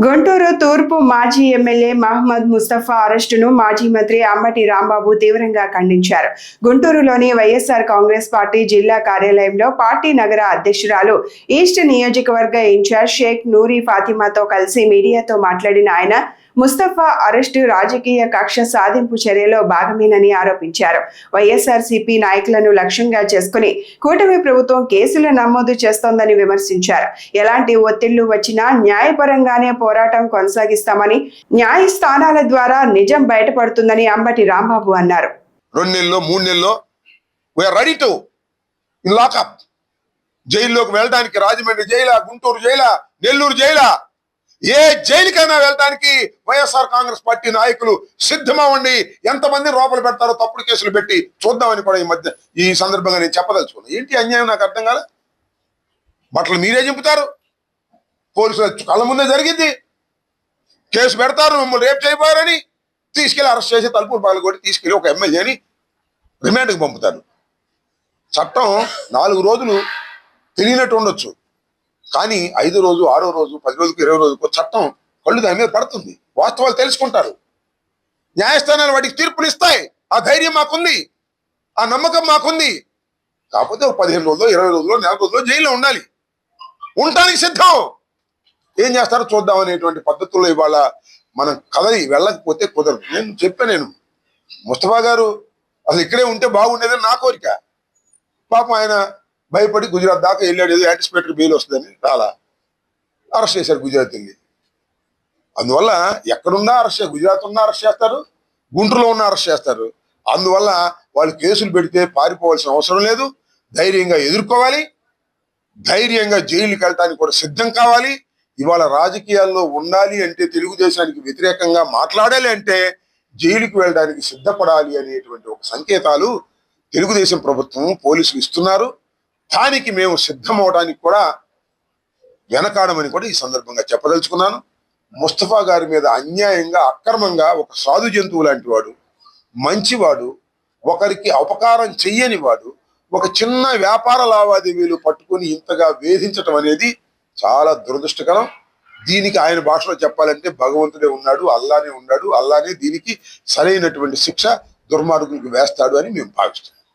గుంటూరు తూర్పు మాజీ ఎమ్మెల్యే మహమ్మద్ ముస్తఫా అరెస్టును మాజీ మంత్రి అంబటి రాంబాబు తీవ్రంగా ఖండించారు. గుంటూరులోని వైఎస్ఆర్ కాంగ్రెస్ పార్టీ జిల్లా కార్యాలయంలో పార్టీ నగర అధ్యక్షురాలు ఈస్ట్ నియోజకవర్గ ఇన్ఛార్జ్ షేక్ నూరి ఫాతిమాతో కలిసి మీడియాతో మాట్లాడిన ఆయన ముస్తఫా అరెస్టు రాజకీయ కక్ష సాధింపు చర్యలో భాగమేనని ఆరోపించారు. వైఎస్ఆర్సీపీ నాయకులను లక్ష్యంగా చేసుకుని కూటమి ప్రభుత్వం కేసులు నమోదు చేస్తోందని విమర్శించారు. ఎలాంటి ఒత్తిళ్లు వచ్చినా న్యాయపరంగానే పోరాటం కొనసాగిస్తామని, న్యాయస్థానాల ద్వారా నిజం బయటపడుతుందని అంబటి రాంబాబు అన్నారు. 2 నెలల్లో 3 నెలల్లో వీఆర్ రెడీ టు లాకప్. జైల్లోకి వెళ్ళడానికి రాజమండ్రి జైలా, గుంటూరు జైలా, నెల్లూరు జైలా, ఏ జైలుకైనా వెళ్ళడానికి వైఎస్ఆర్ కాంగ్రెస్ పార్టీ నాయకులు సిద్ధమవ్వండి. ఎంతమంది లోపల పెడతారో తప్పుడు కేసులు పెట్టి చూద్దామని కూడా ఈ సందర్భంగా నేను చెప్పదలుచుకున్నాను. ఏంటి అన్యాయం నాకు అర్థం కాలే. బట్టలు మీరే చెబుతారు, పోలీసులు కళ్ళ ముందే జరిగింది, కేసు పెడతారు, మిమ్మల్ని రేపు చేయబోయారని తీసుకెళ్లి అరెస్ట్ చేసి తలుపులు పగలగొట్టి తీసుకెళ్లి ఒక ఎమ్మెల్యేని రిమాండ్కి పంపుతారు. చట్టం 4 రోజులు తెలియనట్టు ఉండొచ్చు, కానీ 5వ రోజు, 6వ రోజు, 10 రోజుకు, 20 రోజుకు చట్టం కళ్ళు దాని మీద పడుతుంది. వాస్తవాలు తెలుసుకుంటారు. న్యాయస్థానాలు వాటికి తీర్పునిస్తాయి. ఆ ధైర్యం మాకుంది, ఆ నమ్మకం మాకుంది. కాకపోతే ఒక 15 రోజులు, 20 రోజులు, 4 రోజులు జైల్లో ఉండాలి. ఉండటానికి సిద్ధం. ఏం చేస్తారో చూద్దాం అనేటువంటి పద్ధతుల్లో ఇవాళ మనం కదలి వెళ్ళకపోతే కుదరదు. నేను ముస్తఫా గారు అసలు ఇక్కడే ఉంటే బాగుండేదని నా కోరిక. పాపం ఆయన భయపడి గుజరాత్ దాకా వెళ్ళాడు. ఏదో యాంటిసిపేటరీ బెయిల్ వస్తుందని చాలా అరెస్ట్ చేశారు గుజరాత్ వెళ్ళి. అందువల్ల ఎక్కడున్నా అరెస్ట్, గుజరాత్ ఉన్నా అరెస్ట్ చేస్తారు, గుంటూరులో ఉన్న అరెస్ట్ చేస్తారు. అందువల్ల వాళ్ళు కేసులు పెడితే పారిపోవాల్సిన అవసరం లేదు. ధైర్యంగా ఎదుర్కోవాలి, ధైర్యంగా జైలుకి వెళ్ళడానికి కూడా సిద్ధం కావాలి. ఇవాళ రాజకీయాల్లో ఉండాలి అంటే, తెలుగుదేశానికి వ్యతిరేకంగా మాట్లాడాలి అంటే జైలుకి వెళ్ళడానికి సిద్ధపడాలి అనేటువంటి ఒక సంకేతాలు తెలుగుదేశం ప్రభుత్వం, పోలీసులు ఇస్తున్నారు. దానికి మేము సిద్ధమవడానికి కూడా వెనకాడమని కూడా ఈ సందర్భంగా చెప్పదలుచుకున్నాను. ముస్తఫా గారి మీద అన్యాయంగా, అక్రమంగా ఒక సాధు జంతువు లాంటి వాడు, మంచివాడు, ఒకరికి ఉపకారం చెయ్యని వాడు, ఒక చిన్న వ్యాపార లావాదేవీలు పట్టుకుని ఇంతగా వేధించటం అనేది చాలా దురదృష్టకరం. దీనికి ఆయన భాషలో చెప్పాలంటే భగవంతుడే ఉన్నాడు, అల్లానే ఉన్నాడు, అల్లానే దీనికి సరైనటువంటి శిక్ష దుర్మార్గులకు వేస్తాడు అని మేము భావిస్తున్నాం.